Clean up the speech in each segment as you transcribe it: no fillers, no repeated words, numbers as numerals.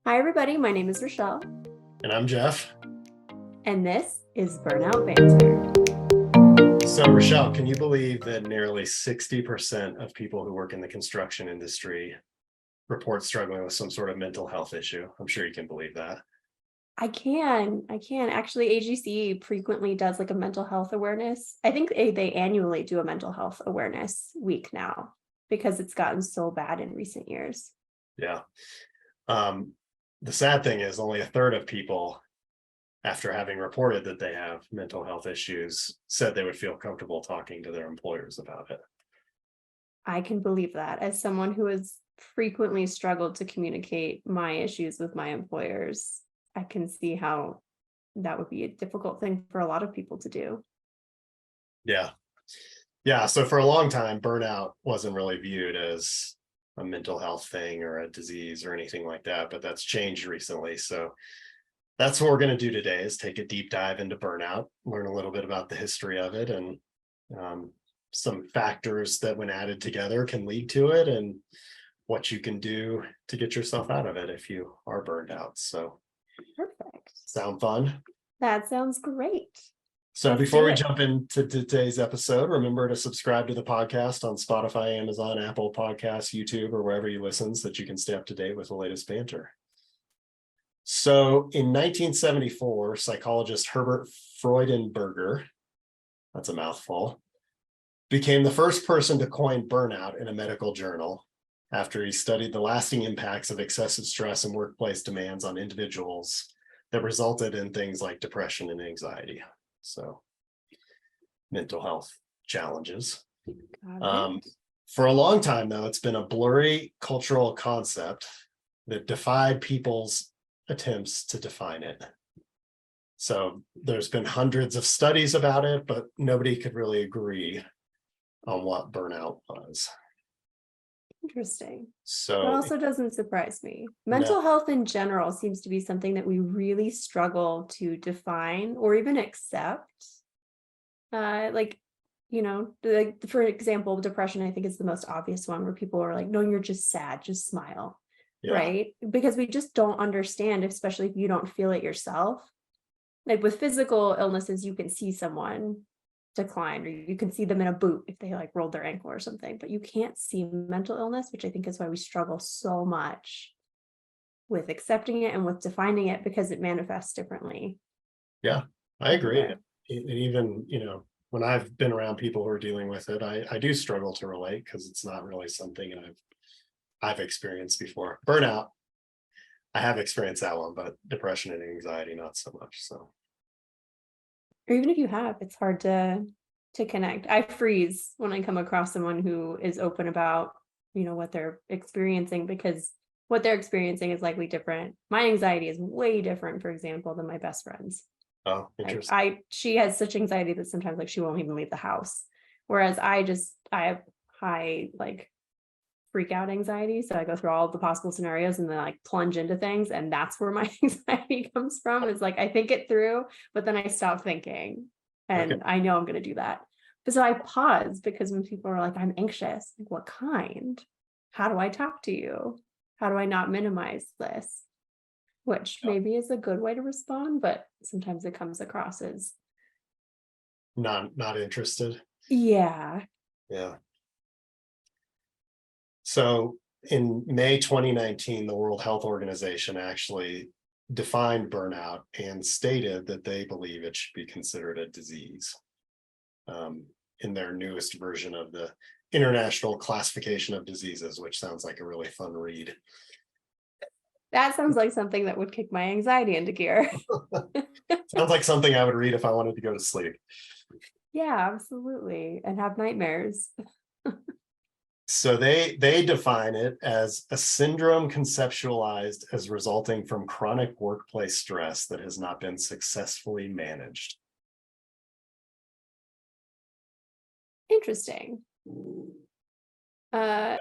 Hi, everybody. My name is Rochelle, And I'm Jeff. and this is Burnout Banter. So, Rochelle, can you believe that nearly 60% of people who work in the construction industry report struggling with some sort of mental health issue? I'm sure you can believe that. I can. Actually, AGC frequently does like a mental health awareness. I think they annually do a mental health awareness week now because it's gotten so bad in recent years. Yeah. Um, the sad thing is, only a third of people, after having reported that they have mental health issues, said they would feel comfortable talking to their employers about it. I can believe that as someone who has frequently struggled to communicate my issues with my employers, I can see how that would be a difficult thing for a lot of people to do. Yeah. Yeah. So, for a long time, burnout wasn't really viewed as a mental health thing or a disease or anything like that, but that's changed recently. So, that's what we're going to do today is take a deep dive into burnout, learn a little bit about the history of it and um, some factors that when added together can lead to it and what you can do to get yourself out of it if you are burned out. So Perfect. sound fun? That sounds great. So Let's before do we it. jump into today's episode, remember to subscribe to the podcast on Spotify, Amazon, Apple Podcasts, YouTube, or wherever you listen so that you can stay up to date with the latest banter. So in 1974, psychologist Herbert Freudenberger, that's a mouthful, became the first person to coin burnout in a medical journal after he studied the lasting impacts of excessive stress and workplace demands on individuals that resulted in things like depression and anxiety. So, mental health challenges. Got Um, it. for a long time, though, it's been a blurry cultural concept that defied people's attempts to define it. So there's been hundreds of studies about it, but nobody could really agree on what burnout was. Interesting. That So also doesn't surprise me. no, Mental health in general seems to be something that we really struggle to define or even accept. Like, like for example, depression, I think is the most obvious one where people are like, no, you're just sad, just smile. yeah, Right. Because we just don't understand, especially if you don't feel it yourself. Like with physical illnesses, you can see someone decline or you can see them in a boot if they like rolled their ankle or something, but you can't see mental illness, which I think is why we struggle so much with accepting it and with defining it because it manifests differently yeah, I agree. everywhere. And even, when I've been around people who are dealing with it, I do struggle to relate because it's not really something I've experienced before. Burnout, I have experienced that one, but depression and anxiety, not so much. So Or even if you have, it's hard to connect. I freeze when I come across someone who is open about, what they're experiencing because what they're experiencing is likely different. My anxiety is way different, for example, than my best friend's. oh, Like interesting. she has such anxiety that sometimes like she won't even leave the house. Whereas I have high like freak out anxiety. So I go through all the possible scenarios and then like plunge into things. And that's where my anxiety comes from. Is like I think it through, but then I stop thinking. Okay. And I know I'm gonna do that. But so I pause because when people are like, I'm anxious, like what kind? How do I talk to you? How do I not minimize this? Which maybe is a good way to respond, but sometimes it comes across as, Not interested. yeah, Yeah. So in May 2019, the World Health Organization actually defined burnout and stated that they believe it should be considered a disease in their newest version of the International Classification of Diseases, which sounds like a really fun read. that sounds like something that would kick my anxiety into gear. Sounds like something I would read if I wanted to go to sleep. Yeah, absolutely. And have nightmares. So they define it as a syndrome conceptualized as resulting from chronic workplace stress that has not been successfully managed. Interesting. Uh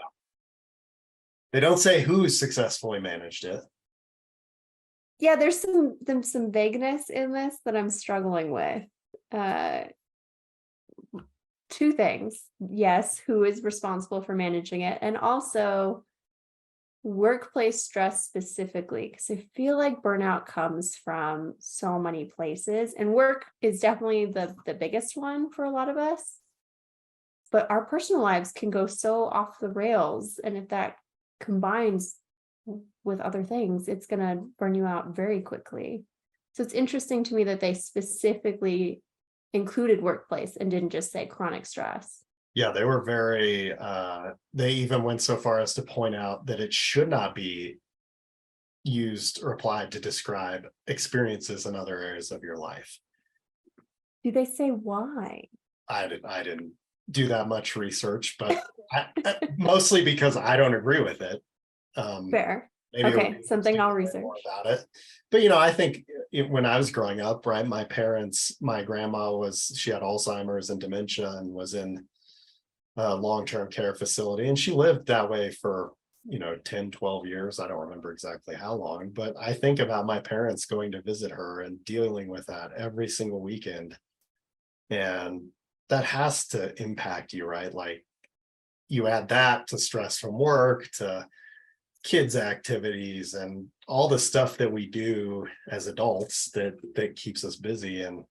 They don't say who successfully managed it. yeah, there's some vagueness in this that I'm struggling with. Uh Two things. Yes, who is responsible for managing it? And also workplace stress specifically, because I feel like burnout comes from so many places, and work is definitely the biggest one for a lot of us. But our personal lives can go so off the rails, and if that combines with other things, it's going to burn you out very quickly. So it's interesting to me that they specifically included workplace and didn't just say chronic stress. Yeah, they were very, they even went so far as to point out that it should not be used or applied to describe experiences in other areas of your life. Do they say why? I didn't do that much research, but mostly because I don't agree with it. Fair. Maybe Okay, something I'll research more about it. But I think when I was growing up, right, my grandma she had Alzheimer's and dementia and was in a long-term care facility, and she lived that way for 10, 12 years. I don't remember exactly how long, but I think about my parents going to visit her and dealing with that every single weekend. And that has to impact you, right? Like, you add that to stress from work, to kids' activities, and all the stuff that we as adults that keeps us busy. And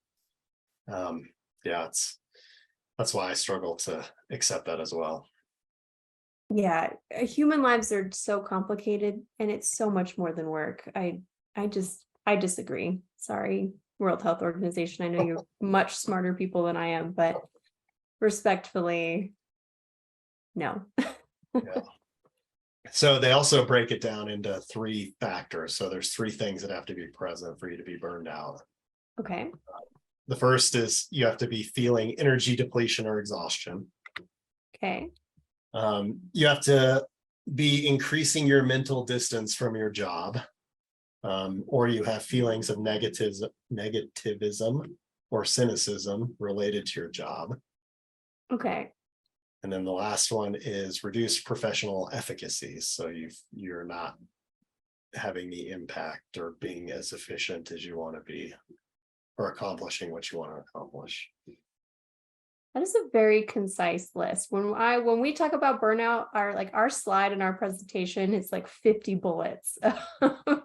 that's why I struggle to accept that as well. Yeah, human lives are so complicated, and it's so much more than work. I disagree. Sorry, World Health Organization. I know you're much smarter people than I am, but respectfully, no. Yeah. So they also break it down into 3 factors. So there's 3 things that have to be present for you to be burned out. Okay. The first is you have to be feeling energy depletion or exhaustion. Okay. You have to be increasing your mental distance from your job, or you have feelings of negativism or cynicism related to your job. Okay. And then the last one is reduced professional efficacy. So you're not having the impact or being as efficient as you want to be, or accomplishing what you want to accomplish. That is a very concise list. When we talk about burnout, our slide in our presentation is like 50 bullets of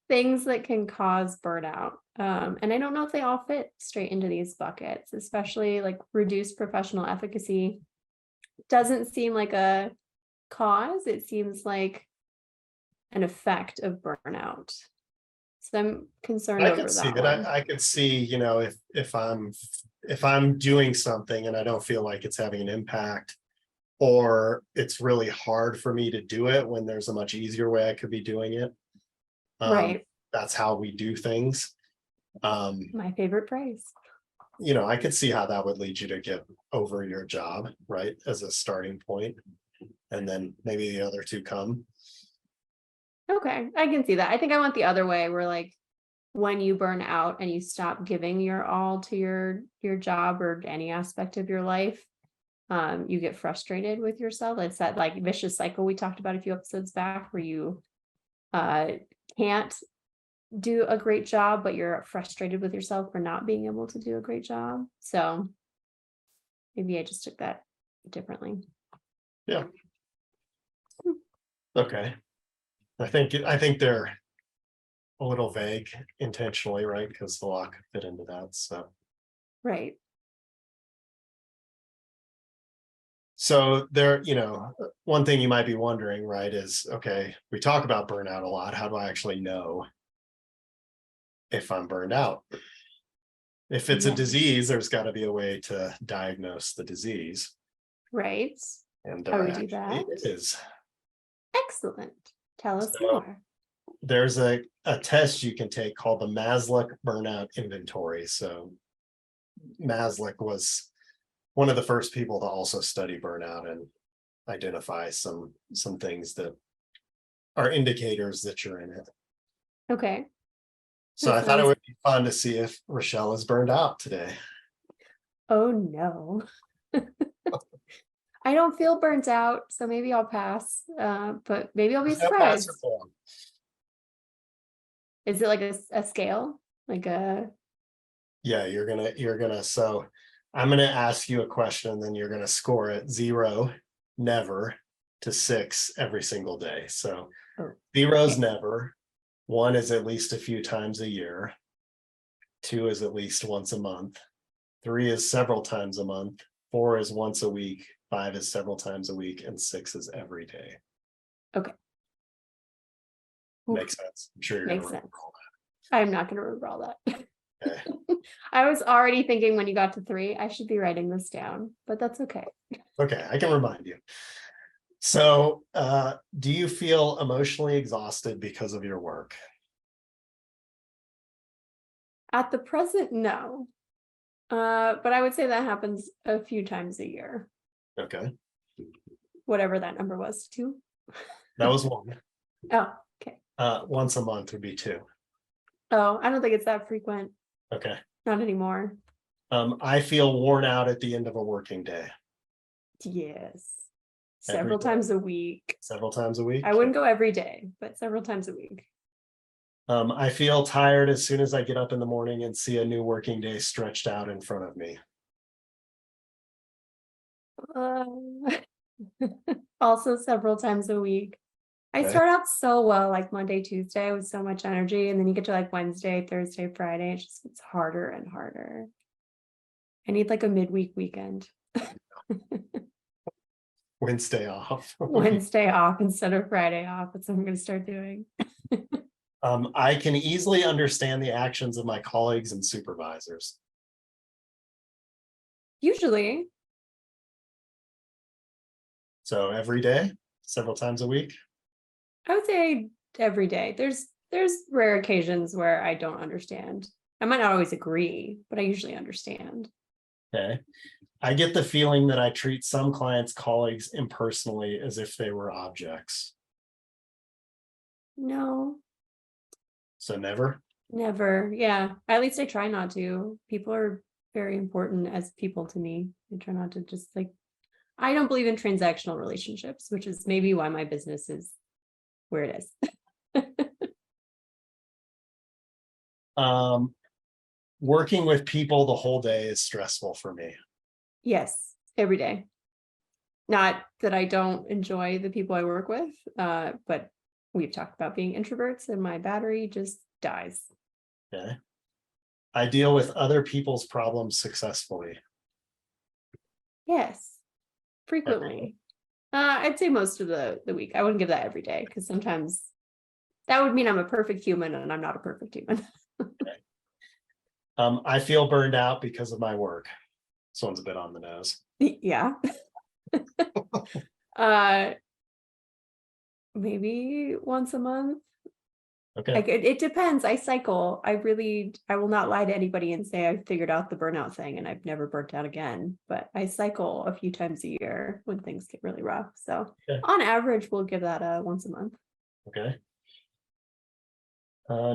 things that can cause burnout. And I don't know if they all fit straight into these buckets, especially like reduced professional efficacy. Doesn't seem like a cause. It seems like an effect of burnout. So I'm concerned over that one. I could see, if I'm doing something and I don't feel like it's having an impact, or it's really hard for me to do it when there's a much easier way I could be doing it. Right. That's how we do things. My favorite phrase. I could see how that would lead you to get over your job, right, as a starting point, and then maybe the other 2 come. Okay, I can see that. I think I went the other way, where like when you burn out and you stop giving your all to your job or any aspect of your life, you get frustrated with yourself. It's that like vicious cycle we talked about a few episodes back, where you can't do a great job, but you're frustrated with yourself for not being able to do a great job. So maybe I just took that differently. Yeah. Okay. I think they're a little vague intentionally, right? Because the law could fit into that. Right. So there, one thing you might be wondering, right, is, okay, we talk about burnout a lot. How do I actually know if I'm burned out? If it's a disease, there's got to be a way to diagnose the disease. Right. And how do we do that? It is. Excellent. Tell us more. There's a test you can take called the Maslick Burnout Inventory. So Maslick was one of the first people to also study burnout and identify some things that are indicators that you're in it. Okay. So I thought it would be fun to see if Rochelle is burned out today. Oh no. I don't feel burnt out, so maybe I'll pass. But maybe I'll be surprised. Is it like a scale? Like a Yeah, you're gonna so I'm gonna ask you a question, and then you're gonna score it 0, never, to 6 every single day. So Oh, 0 is okay. never. 1 is at least a few times a year. 2 is at least once a month. 3 is several times a month. 4 is once a week. 5 is several times a week. And 6 is every day. Okay. Makes sense. I'm sure you're going to Makes remember sense. all I'm not going to remember all that. that. Okay. I was already thinking when you got to 3, I should be writing this down, but that's okay. Okay, I can remind you. So, do you feel emotionally exhausted because of your work? At the present, no. But I would say that happens a few times a year, Okay, whatever that number was, 2. that was 1. Oh, okay. Once a month would be 2. Oh, I don't think it's that frequent. Okay. Not anymore. I feel worn out at the end of a working day. Yes. Every Several day? times a week. Several times a week. I wouldn't go every day, but several times a week. I feel tired as soon as I get up in the morning and see a new working day stretched out in front of me. Uh, also several times a week. I Okay. start out so well, like Monday, Tuesday with so much energy, and then you get to like Wednesday, Thursday, Friday, it just gets harder and harder. I need like a midweek weekend. Wednesday off. Wednesday off instead of Friday off. That's what I'm going to start doing. I can easily understand the actions of my colleagues and supervisors. Usually, So every day, several times a week. I would say every day. There's rare occasions where I don't understand. I might not always agree, but I usually understand. Okay. I get the feeling that I treat some clients' colleagues impersonally as if they were objects. No, So never. never. Yeah, at least I try not to. People are very important as people to me. I try not to just like, I don't believe in transactional relationships, which is maybe why my business is where it is. Working with people the whole day is stressful for me. Yes, every day. Not that I don't enjoy the people I work with, but we've talked about being introverts and my battery just dies. Okay. I deal with other people's problems successfully. Yes, frequently. I'd say most of the week. I wouldn't give that every day because sometimes that would mean I'm a perfect human and I'm not a perfect human. I feel burned out because of my work. This one's a bit on the nose. Yeah. Maybe once a month. Okay. Like it depends. I cycle. I will not lie to anybody and say I figured out the burnout thing and I've never burnt out again. But I cycle a few times a year when things get really rough. So Okay. on average, we'll give that a once a month. Okay.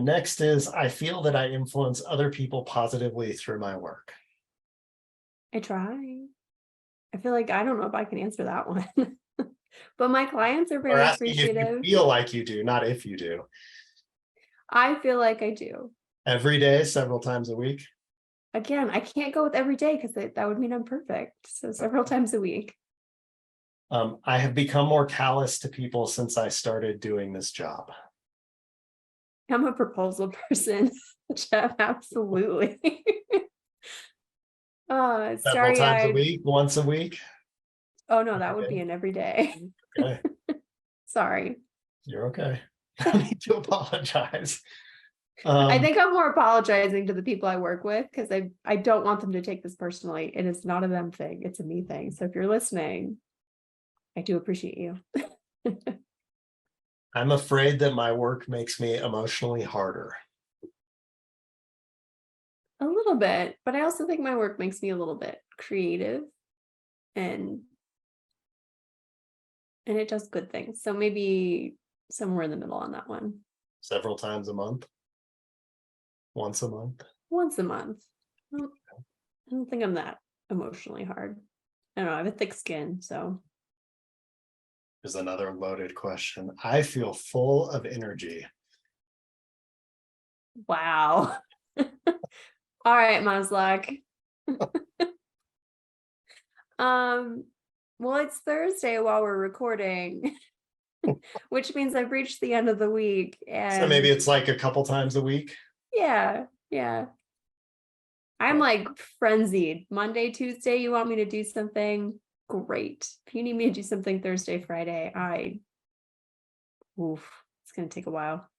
Next is I feel that I influence other people positively through my work. I try. I feel like I don't know if I can answer that one. But my clients are We're very asking if you appreciative. feel like you do, not if you do. I feel like I do. Every day, several times a week. Again, I can't go with every day because that would mean I'm perfect. So several times a week. I have become more callous to people since I started doing this job. I'm a proposal person, Jeff, absolutely. Several Sorry, times a week, once a week. oh no, that would Okay. be an every day. Okay. Sorry. You're okay. I need to apologize. I think I'm more apologizing to the people I work with because I don't want them to take this personally. And it's not a them thing, it's a me thing. So if you're listening, I do appreciate you. I'm afraid that my work makes me emotionally harder. A little bit, but I also think my work makes me a little bit creative and it does good things. So maybe somewhere in the middle on that one. Several times a month. Once a month. Once a month. Well, I don't think I'm that emotionally hard. I don't know, I have a thick skin, so Is another loaded question. I feel full of energy. wow. All right, Maslak. Well, it's Thursday while we're recording. which means I've reached the end of the week. So maybe And it's like a couple times a week. yeah, I'm Yeah. like frenzied. Monday, Tuesday, you want me to do something? Great. If you need me to do something Thursday, Friday, it's gonna take a while.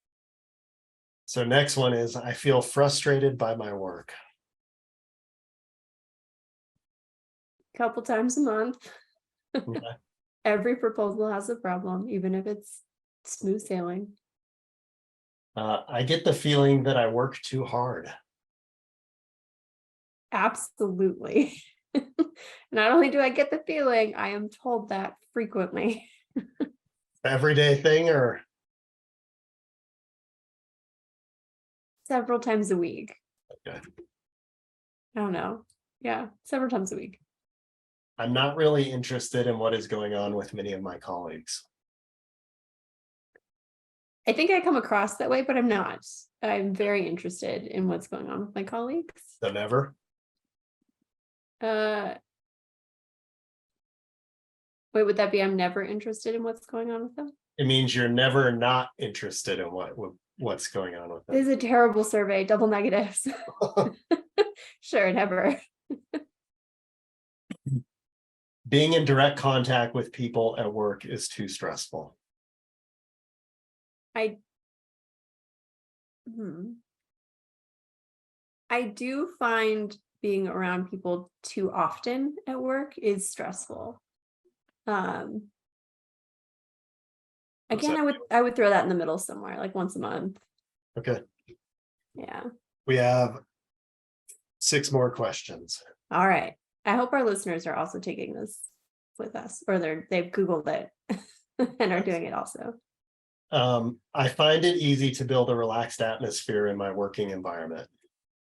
So next one is I feel frustrated by my work. Couple times a month. Okay. Every proposal has a problem, even if it's smooth sailing. I get the feeling that I work too hard. Absolutely. Not only do I get the feeling, I am told that frequently. Everyday thing or Several times a week. okay. I don't know. Yeah, several times a week. I'm not really interested in what is going on with many of my colleagues. I think I come across that way, but I'm not. I'm very interested in what's going on with my colleagues. So never. Wait, would that be I'm never interested in what's going on with them? It means you're never not interested in what's going on with This is a terrible survey, double negatives. them. Sure, never. Being in direct contact with people at work is too stressful. I do find being around people too often at work is stressful. Again, I would throw that in the middle somewhere, like once a month. Okay. Yeah. We have 6 more questions. All right. I hope our listeners are also taking this with us, or they've Googled it and are doing it also. I find it easy to build a relaxed atmosphere in my working environment.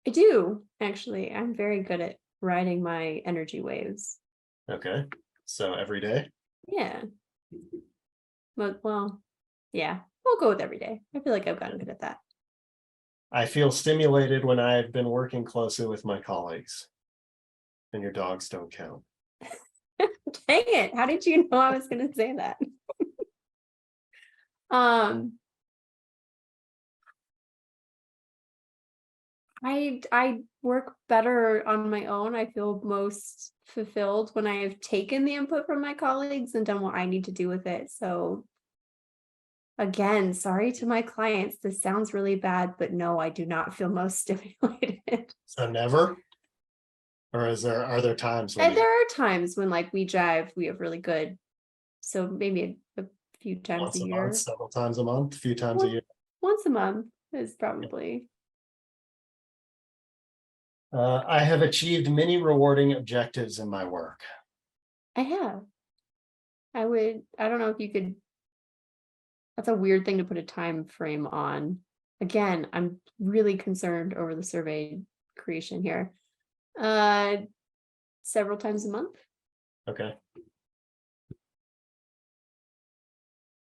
I do, actually. I'm very good at riding my energy waves. Okay. So every day? Yeah. Well, yeah, we'll go with every day. I feel like I've gotten good at that. I feel stimulated when I've been working closely with my colleagues. And your dogs don't count. Dang it. How did you know I was going to say that? I work better on my own. I feel most fulfilled when I have taken the input from my colleagues and done what I need to do with it. So again, sorry to my clients. This sounds really bad, but no, I do not feel most stimulated. So never? Or are there times when And there are times when like we jive, we have really good. So maybe a few times once a a year. month, several times a month, a few times a year? Once a month is probably. I have achieved many rewarding objectives in my work. I have. I don't know if you could, that's a weird thing to put a time frame on. Again, I'm really concerned over the survey creation here. Several times a month. Okay.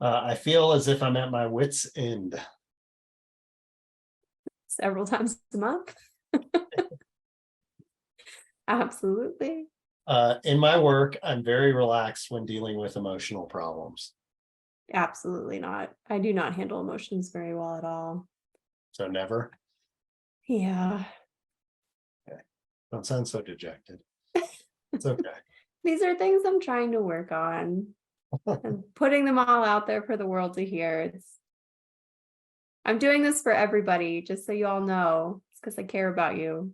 I feel as if I'm at my wit's end. Several times a month. Absolutely. In my work, I'm very relaxed when dealing with emotional problems. Absolutely not. I do not handle emotions very well at all. So never? Yeah. Okay. Don't sound so dejected. It's okay. These are things I'm trying to work on and putting them all out there for the world to hear. I'm doing this for everybody, just so you all know. It's because I care about you.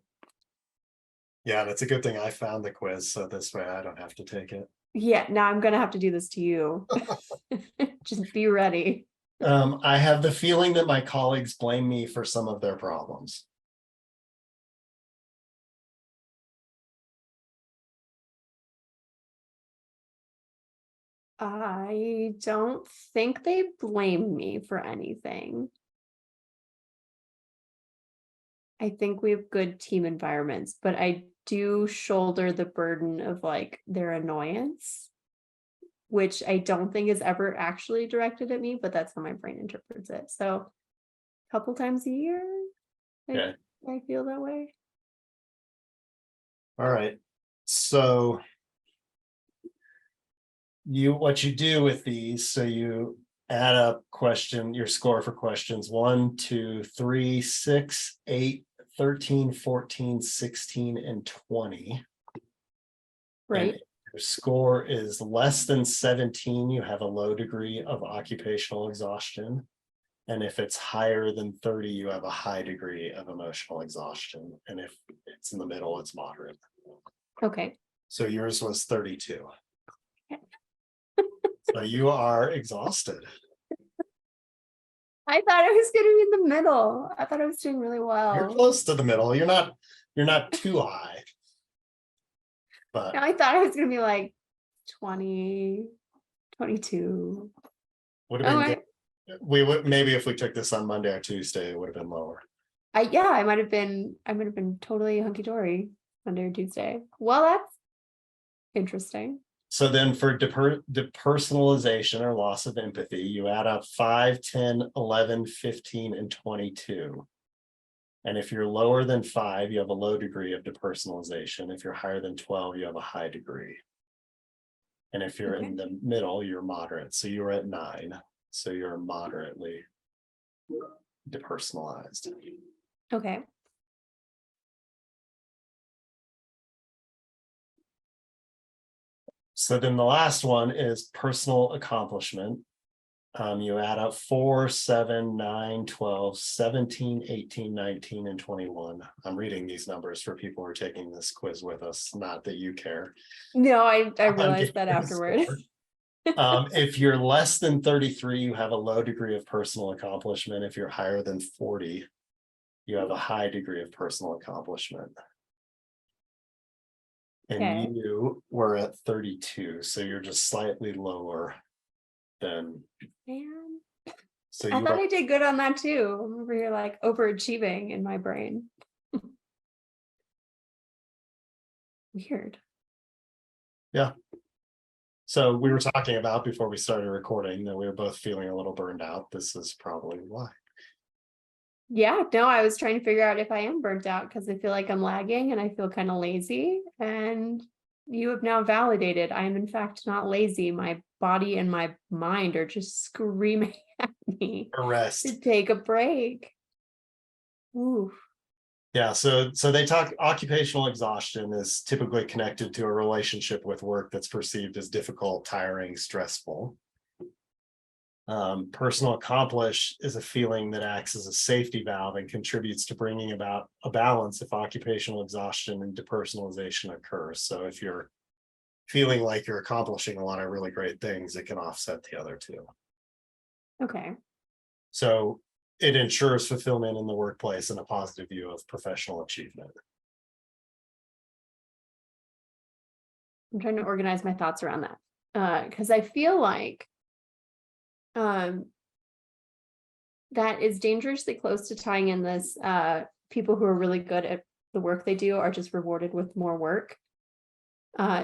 Yeah, that's a good thing I found the quiz, so this way I don't have to take it. Yeah, now I'm gonna have to do this to you. Just be ready. I have the feeling that my colleagues blame me for some of their problems. I don't think they blame me for anything. I think we have good team environments, but I do shoulder the burden of like their annoyance, which I don't think is ever actually directed at me, but that's how my brain interprets it. So a couple times a year, Okay. I feel that way. All right. So what you do with these, so you add up your score for questions 1, 2, 3, 6, 8, 13, 14, 16, and 20. Right. And your score is less than 17, you have a low degree of occupational exhaustion. And if it's higher than 30, you have a high degree of emotional exhaustion. And if it's in the middle, it's moderate. Okay. So yours was 32. Okay. So you are exhausted. I thought I was going to be in the middle. I thought I was doing really well. You're close to the middle. You're not too high. But No, I thought I was going to be like 20, 22. would have been good. We would maybe if we took this on Monday or Tuesday, it would have been lower. I might have been totally hunky-dory Monday or Tuesday. Well, that's interesting. So then for depersonalization or loss of empathy, you add up 5, 10, 11, 15, and 22. And if you're lower than 5, you have a low degree of depersonalization. If you're higher than 12, you have a high degree. And if you're in the middle, you're moderate. So you're at 9. So you're moderately depersonalized. Okay. So then the last one is personal accomplishment. You add up 4, 7, 9, 12, 17, 18, 19, and 21. I'm reading these numbers for people who are taking this quiz with us, not that you care. No, I realized that afterward. If you're less than 33, you have a low degree of personal accomplishment. If you're higher than 40, you have a high degree of personal accomplishment. And you were at 32, so you're just slightly lower than. Man. So I thought I did good on that too. I'm over here like overachieving in my brain. Weird. Yeah. So we were talking about before we started recording that we were both feeling a little burned out. This is probably why. Yeah, no, I was trying to figure out if I am burnt out because I feel like I'm lagging and I feel kind of lazy. And you have now validated I am in fact not lazy. My body and my mind are just screaming at me to take a break. Ooh. Yeah, so they talk occupational exhaustion is typically connected to a relationship with work that's perceived as difficult, tiring, stressful. Personal accomplish is a feeling that acts as a safety valve and contributes to bringing about a balance if occupational exhaustion and depersonalization occurs. So if you're feeling like you're accomplishing a lot of really great things, it can offset the other two. Okay. So it ensures fulfillment in the workplace and a positive view of professional achievement. I'm trying to organize my thoughts around that because I feel like that is dangerously close to tying in this people who are really good at the work they do are just rewarded with more work.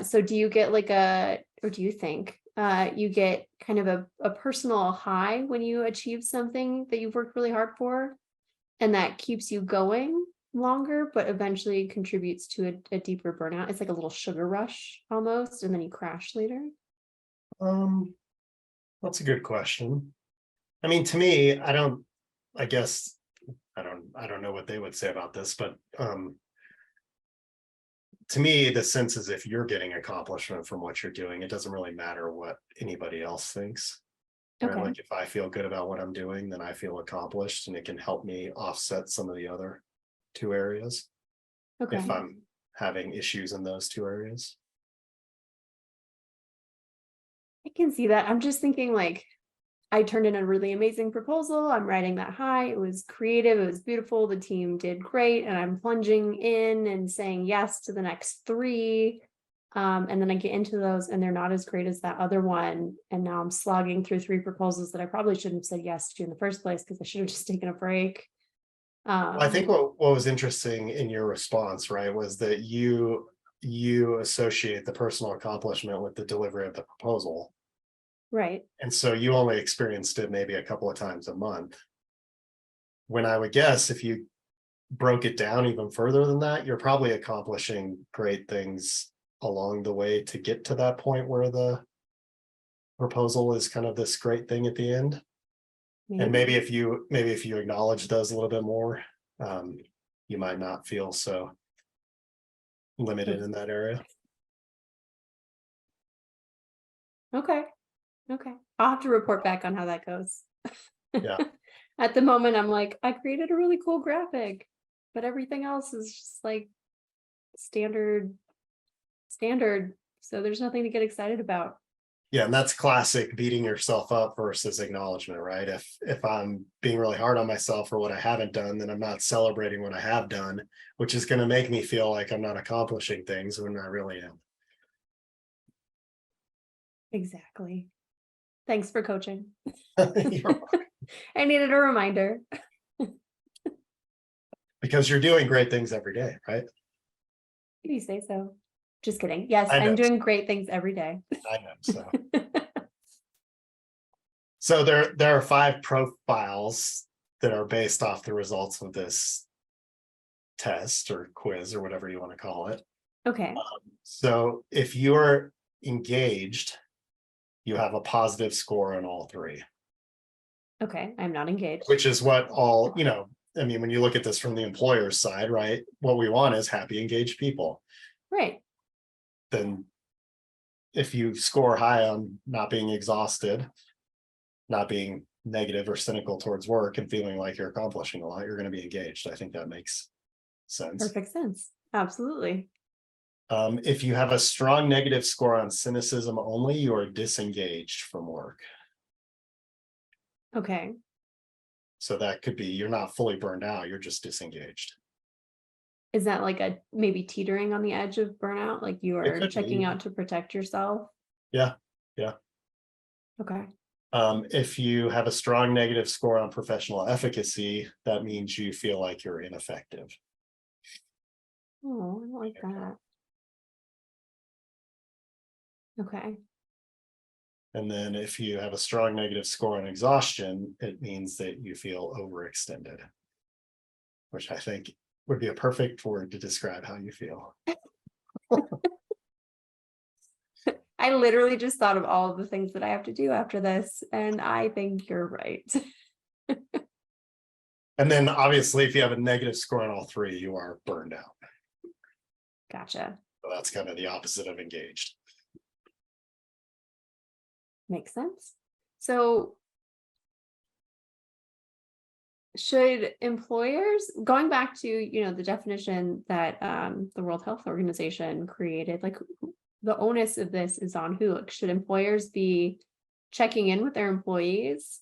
So do you get like or do you think you get kind of a personal high when you achieve something that you've worked really hard for, and that keeps you going longer, but eventually contributes to a deeper burnout? It's like a little sugar rush almost, and then you crash later. That's a good question. I mean, to me, I don't know what they would say about this, but to me, the sense is if you're getting accomplishment from what you're doing, it doesn't really matter what anybody else thinks. Right? Okay. Like if I feel good about what I'm doing, then I feel accomplished, and it can help me offset some of the other two areas. Okay. If I'm having issues in those two areas. I can see that. I'm just thinking like I turned in a really amazing proposal. I'm riding that high. It was creative. It was beautiful. The team did great. And I'm plunging in and saying yes to the next 3. And then I get into those and they're not as great as that other one. And now I'm slogging through 3 proposals that I probably shouldn't have said yes to in the first place because I should have just taken a break. I think what was interesting in your response, right, was that you associate the personal accomplishment with the delivery of the proposal. Right. And so you only experienced it maybe a couple of times a month. When I would guess if you broke it down even further than that, you're probably accomplishing great things along the way to get to that point where the proposal is kind of this great thing at the end. And maybe if you acknowledge those a little bit more, you might not feel so limited in that area. Okay. I'll have to report back on how that goes. Yeah. At the moment, I'm like, I created a really cool graphic, but everything else is just like standard. So there's nothing to get excited about. Yeah, and that's classic beating yourself up versus acknowledgement, right? If I'm being really hard on myself for what I haven't done, then I'm not celebrating what I have done, which is going to make me feel like I'm not accomplishing things when I really am. Exactly. Thanks for coaching. You're welcome. I needed a reminder. Because you're doing great things every day, right? You say so. Just kidding. Yes, I know. I'm doing great things every day. I know. So there are 5 profiles that are based off the results of this test or quiz or whatever you want to call it. Okay. So if you're engaged, you have a positive score on all 3. Okay, I'm not engaged. Which is what all, I mean, when you look at this from the employer's side, right? What we want is happy, engaged people. Right. Then if you score high on not being exhausted, not being negative or cynical towards work and feeling like you're accomplishing a lot, you're going to be engaged. I think that makes sense. Perfect sense. Absolutely. If you have a strong negative score on cynicism only, you are disengaged from work. Okay. So that could be you're not fully burned out, you're just disengaged. Is that like a maybe teetering on the edge of burnout? Like you are checking out to protect yourself? Yeah. Okay. If you have a strong negative score on professional efficacy, that means you feel like you're ineffective. Oh, I don't like that. Okay. And then if you have a strong negative score on exhaustion, it means that you feel overextended, which I think would be a perfect word to describe how you feel. I literally just thought of all of the things that I have to do after this, and I think you're right. And then obviously, if you have a negative score on all 3, you are burned out. Gotcha. So that's kind of the opposite of engaged. Makes sense. So should employers, going back to, the definition that the World Health Organization created, like the onus of this is on who? Like, should employers be checking in with their employees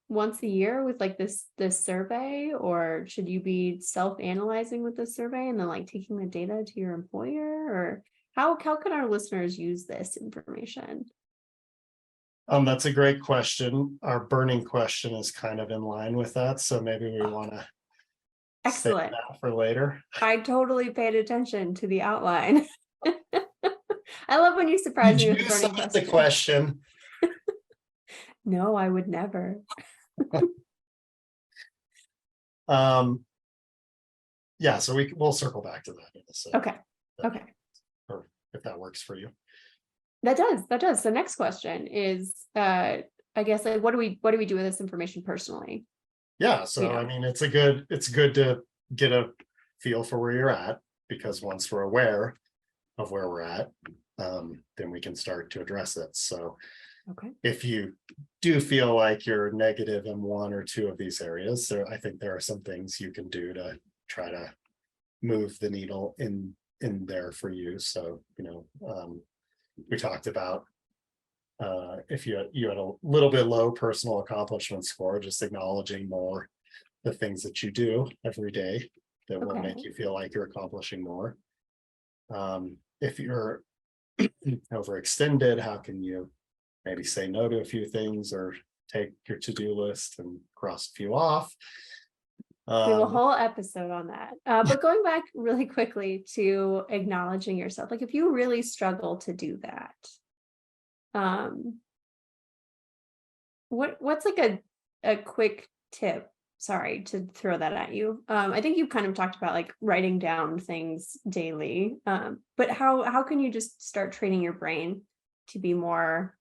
once a year with like this survey, or should you be self-analyzing with this survey and then like taking the data to your employer? Or how can our listeners use this information? That's a great question. Our burning question is kind of in line with that. So maybe we want to Excellent. save that for later. I totally paid attention to the outline. I love when you surprise me with a burning question. The question. No, I would never. Yeah, so we'll circle back to that in a second. Okay. Or if that works for you. That does. So next question is, I guess, like, what do we do with this information personally? Yeah, so I mean, it's good to get a feel for where you're at, because once we're aware of where we're at, then we can start to address it. So if you do feel like you're negative in 1 or 2 of these areas, I think there are some things you can do to try to move the needle in there for you. So, we talked about if you had a little bit low personal accomplishment score, just acknowledging more the things that you do every day that will make you feel like you're accomplishing more. If you're overextended, how can you maybe say no to a few things or take your to-do list and cross a few off? We have a whole episode on that. But going back really quickly to acknowledging yourself, like if you really struggle to do that, what's like a quick tip? Sorry to throw that at you. I think you kind of talked about like writing down things daily. But how can you just start training your brain to be more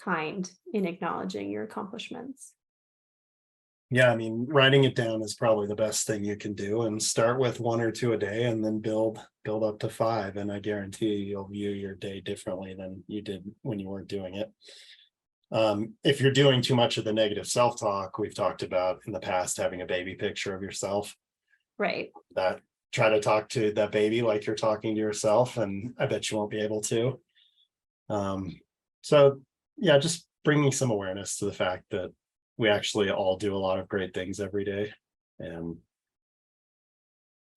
kind in acknowledging your accomplishments. Yeah, I mean, writing it down is probably the best thing you can do, and start with 1 or 2 a day and then build up to 5. And I guarantee you'll view your day differently than you did when you weren't doing it. If you're doing too much of the negative self-talk, we've talked about in the past, having a baby picture of yourself, Right. that try to talk to that baby like you're talking to yourself, and I bet you won't be able to. So yeah, just bringing some awareness to the fact that we actually all do a lot of great things every day. And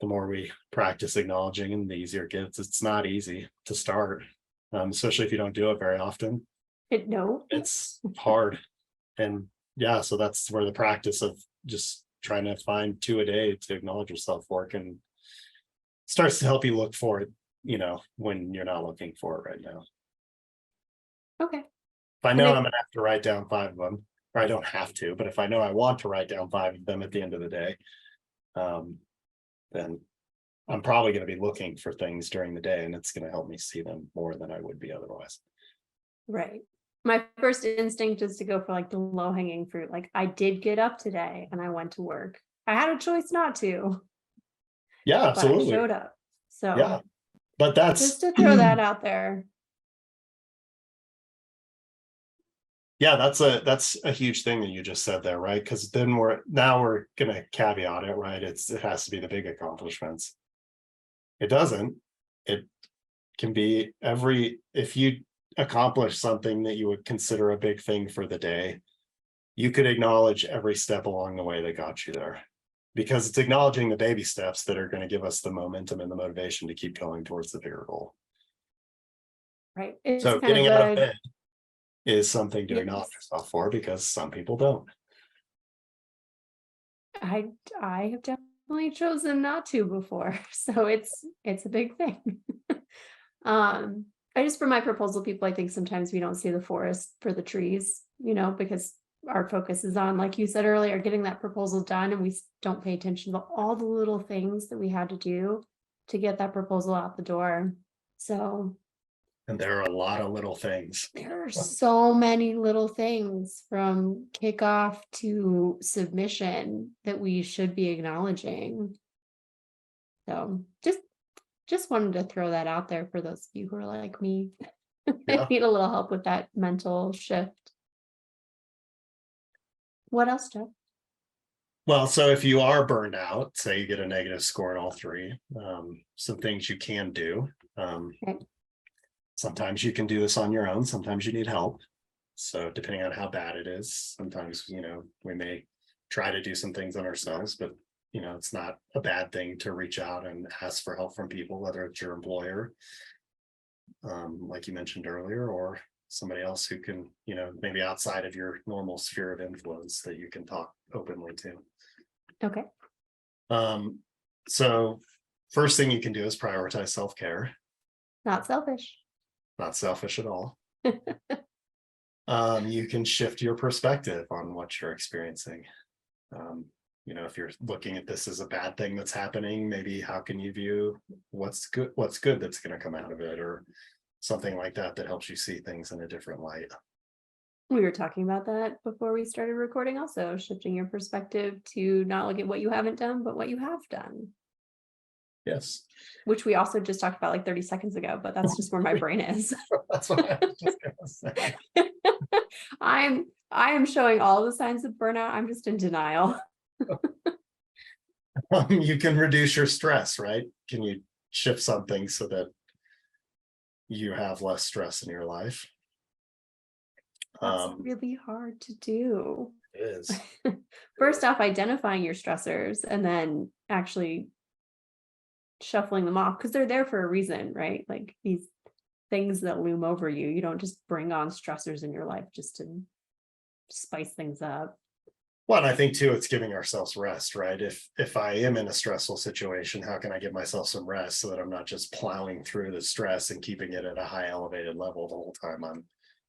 the more we practice acknowledging, and the easier it gets. It's not easy to start, especially if you don't do it very often. No. It's hard. And yeah, so that's where the practice of just trying to find 2 a day to acknowledge yourself work, and starts to help you look for it, when you're not looking for it right now. Okay. If I And know I I'm gonna have to write down 5 of them, or I don't have to, but if I know I want to write down 5 of them at the end of the day, then I'm probably going to be looking for things during the day, and it's going to help me see them more than I would be otherwise. Right. My first instinct is to go for like the low hanging fruit. Like, I did get up today and I went to work. I had a choice not to, Yeah, but I absolutely. showed up. So Yeah, but that's just to throw that out there. yeah, that's a huge thing that you just said there, right? Because then we're going to caveat it, right? It has to be the big accomplishments. It doesn't. It can be if you accomplish something that you would consider a big thing for the day, you could acknowledge every step along the way that got you there, because it's acknowledging the baby steps that are going to give us the momentum and the motivation to keep going towards the bigger goal. Right. It's So kind getting of out of bed is something to yes. acknowledge yourself for, because some people don't. I have definitely chosen not to before. So it's a big thing. I just, for my proposal people, I think sometimes we don't see the forest for the trees, because our focus is on, like you said earlier, getting that proposal done, and we don't pay attention to all the little things that we had to do to get that proposal out the door. So And there are a lot of little things. there are so many little things from kickoff to submission that we should be acknowledging. So just wanted to throw that out there for those of you who are like me. Yeah. I need a little help with that mental shift. What else, Jeff? Well, so if you are burned out, say you get a negative score in all 3, some things you can do. Okay. Sometimes you can do this on your own. Sometimes you need help. So depending on how bad it is, sometimes, we may try to do some things on ourselves, but, it's not a bad thing to reach out and ask for help from people, whether it's your employer, like you mentioned earlier, or somebody else who can, maybe outside of your normal sphere of influence that you can talk openly to. Okay. So first thing you can do is prioritize self-care. Not selfish. Not selfish at all. You can shift your perspective on what you're experiencing. If you're looking at this as a bad thing that's happening, maybe how can you view what's good that's going to come out of it, or something like that helps you see things in a different light. We were talking about that before we started recording, also shifting your perspective to not look at what you haven't done, but what you have done. Yes. Which we also just talked about like 30 seconds ago, but that's just where my brain is. That's what I was just gonna say. I am showing all the signs of burnout. I'm just in denial. You can reduce your stress, right? Can you shift something so that you have less stress in your life? That's really hard to do. It is. First off, identifying your stressors, and then actually shuffling them off, because they're there for a reason, right? Like these things that loom over you. You don't just bring on stressors in your life just to spice things up. Well, and I think too, it's giving ourselves rest, right? If I am in a stressful situation, how can I give myself some rest so that I'm not just plowing through the stress and keeping it at a high elevated level the whole time I'm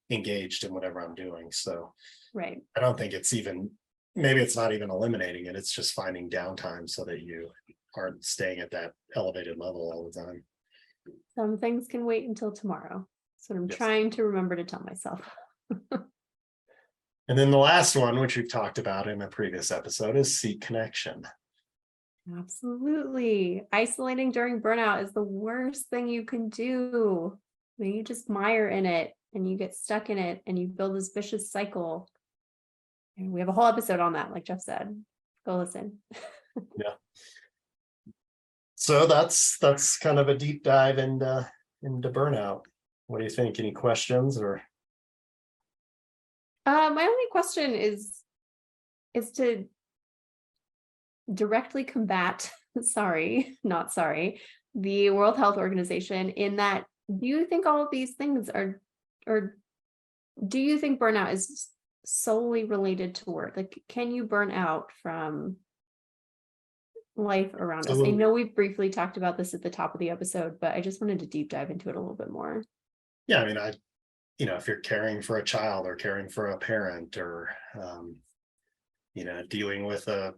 engaged in whatever I'm doing? So Right. I don't think maybe it's not even eliminating it. It's just finding downtime so that you aren't staying at that elevated level all the time. Some things can wait until tomorrow. That's what I'm trying to remember to tell myself. And then the last one, which we've talked about in a previous episode, is seek connection. Absolutely. Isolating during burnout is the worst thing you can do. You just mire in it and you get stuck in it and you build this vicious cycle. And we have a whole episode on that, like Jeff said. Go listen. Yeah. So that's kind of a deep dive into burnout. What do you think? Any questions or? My only question is to directly combat, sorry, not sorry, the World Health Organization in that, do you think all of these things are, or do you think burnout is solely related to work? Like, can you burn out from life around us? I know we've briefly talked about this at the top of the episode, but I just wanted to deep dive into it a little bit more. Yeah, I mean, if you're caring for a child or caring for a parent or, dealing with a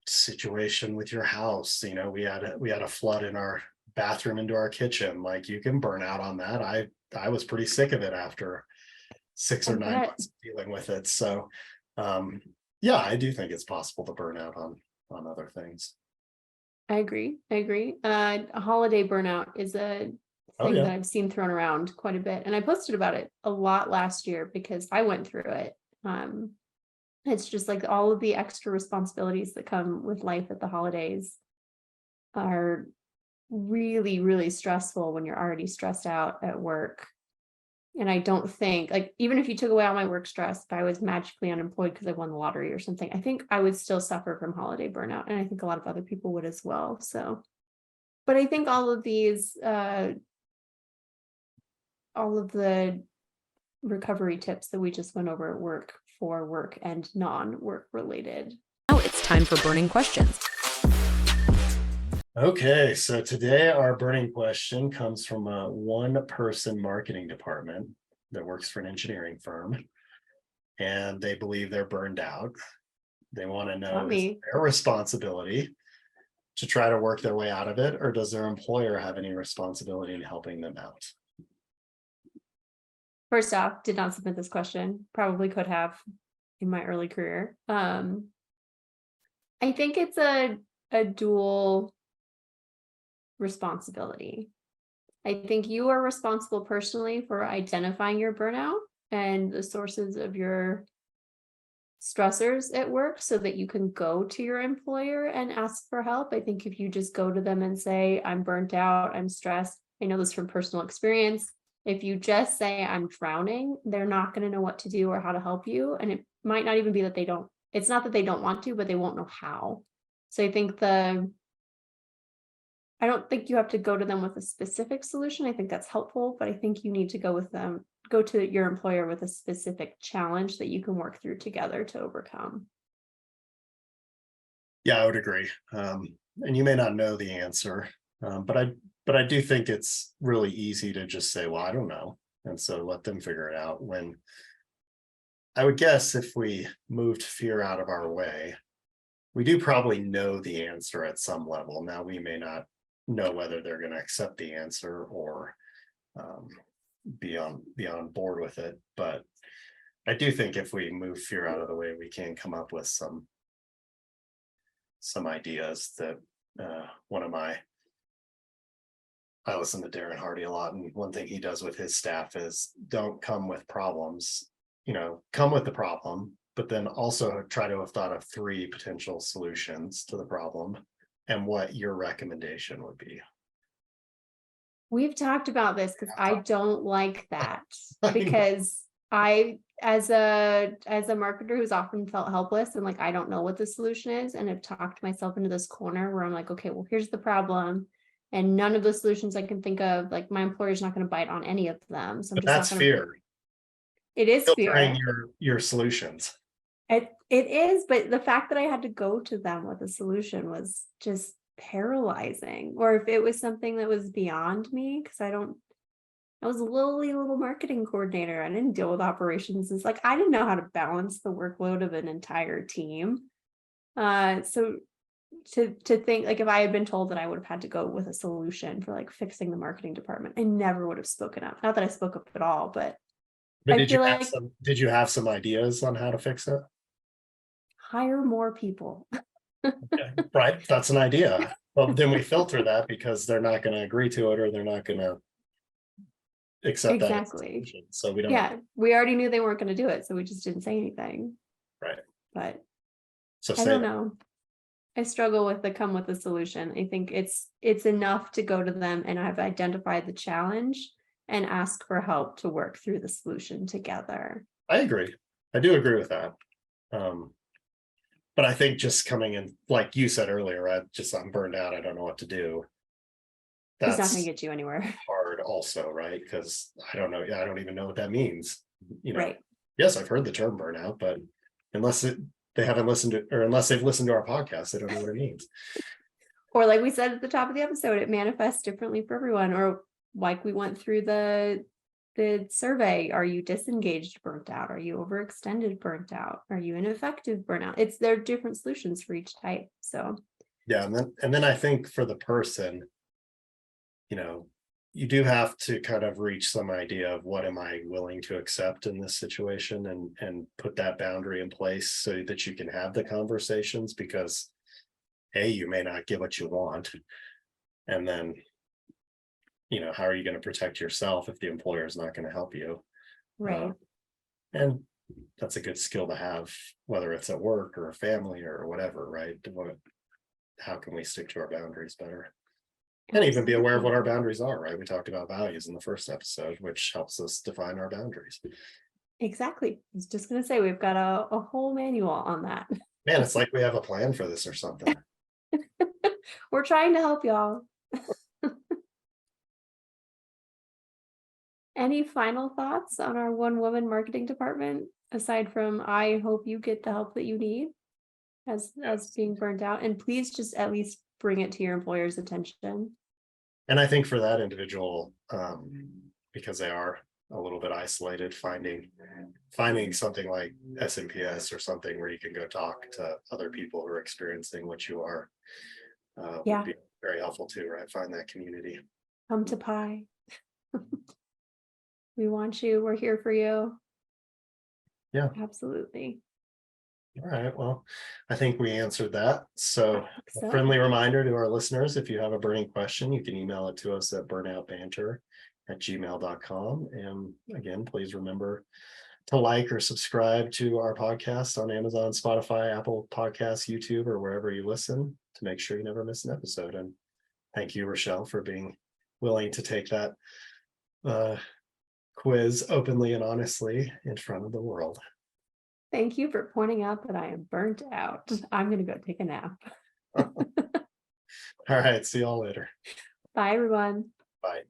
situation with your house, we had a flood in our bathroom into our kitchen. Like, you can burn out on that. I was pretty sick of it after 6 or 9 months dealing with it. So, yeah, I do think it's possible to burn out on other things. I agree. A holiday burnout is a thing that I've seen thrown around quite a bit. And I posted about it a lot last year because I went through it. It's just like all of the extra responsibilities that come with life at the holidays are really, really stressful when you're already stressed out at work. And I don't think, like, even if you took away all my work stress, if I was magically unemployed because I won the lottery or something, I think I would still suffer from holiday burnout. And I think a lot of other people would as well. So, but I think all of these, all of the recovery tips that we just went over work for work and non-work related. Now it's time for burning questions. Okay, so today our burning question comes from a one-person marketing department that works for an engineering firm, and they believe they're burned out. They want to know, is their responsibility to try to work their way out of it, or does their employer have any responsibility in helping them out? First off, did not submit this question. Probably could have in my early career. I think it's a dual responsibility. I think you are responsible personally for identifying your burnout and the sources of your stressors at work so that you can go to your employer and ask for help. I think if you just go to them and say, I'm burnt out, I'm stressed, I know this from personal experience. If you just say I'm drowning, they're not going to know what to do or how to help you. And it might not even be that it's not that they don't want to, but they won't know how. So I think I don't think you have to go to them with a specific solution. I think that's helpful, but I think you need to go to your employer with a specific challenge that you can work through together to overcome. Yeah, I would agree. And you may not know the answer, but I do think it's really easy to just say, well, I don't know. And so let them figure it out. When I would guess if we moved fear out of our way, we do probably know the answer at some level. Now, we may not know whether they're going to accept the answer or be on board with it. But I do think if we move fear out of the way, we can come up with some ideas that I listen to Darren Hardy a lot, and one thing he does with his staff is don't come with problems, come with the problem, but then also try to have thought of 3 potential solutions to the problem and what your recommendation would be. We've talked about this because I don't like that because I, as a marketer who's often felt helpless and like, I don't know what the solution is, and have talked myself into this corner where I'm like, okay, well, here's the problem. And none of the solutions I can think of, like my employer's not going to bite on any of them. So that's fear. It is filtering your solutions. It is, but the fact that I had to go to them with a solution was just paralyzing. Or if it was something that was beyond me, because I was a little marketing coordinator. I didn't deal with operations. It's like I didn't know how to balance the workload of an entire team. So to think like if I had been told that I would have had to go with a solution for like fixing the marketing department, I never would have spoken up. Not that I spoke up at all, but But I did you feel have like some ideas on how to fix it? hire more people. Okay, right, that's an idea. Well, then we filter that because they're not going to agree to it, or they're not going to accept that as a Exactly. solution. So we don't. Yeah, we already knew they weren't going to do it, so we just didn't say anything. Right. But So I say don't that. know. I struggle with the come with a solution. I think it's enough to go to them and I've identified the challenge and ask for help to work through the solution together. I agree. I do agree with that. But I think just coming in, like you said earlier, I'm burned out. I don't know what to do. It's not That's going to get you anywhere. hard also, right? Because I don't know. I don't even know what that means. Right. Yes, I've heard the term burnout, but they haven't listened to, or unless they've listened to our podcast, they don't know what it means. Or like we said at the top of the episode, it manifests differently for everyone. Or like we went through the survey, are you disengaged burnt out? Are you overextended burnt out? Are you ineffective burnout? There are different solutions for each type. So Yeah, and then I think for the person, you do have to kind of reach some idea of what am I willing to accept in this situation, and put that boundary in place so that you can have the conversations, because you may not get what you want. And then, how are you going to protect yourself if the employer is not going to help you? right. And that's a good skill to have, whether it's at work or a family or whatever, right? How can we stick to our boundaries better? And even be aware of what our boundaries are, right? We talked about values in the first episode, which helps us define our boundaries. Exactly. I was just going to say, we've got a whole manual on that. Man, it's like we have a plan for this or something. We're trying to help y'all. Any final thoughts on our one woman marketing department, aside from I hope you get the help that you need as being burnt out? And please just at least bring it to your employer's attention. And I think for that individual, because they are a little bit isolated, finding something like SMPS or something where you can go talk to other people who are experiencing what you are, would be very helpful too, right? Find that community. Come to Pi. We want you. We're here for you. Yeah. Absolutely. All right. Well, I think we answered that. So a friendly reminder to our listeners, if you have a burning question, you can email it to us at burnoutbanter@gmail.com. And again, please remember to like or subscribe to our podcast on Amazon, Spotify, Apple Podcasts, YouTube, or wherever you listen, to make sure you never miss an episode. And thank you, Rochelle, for being willing to take that quiz openly and honestly in front of the world. Thank you for pointing out that I am burnt out. I'm going to go take a nap. All right. See y'all later. Bye, everyone. Bye.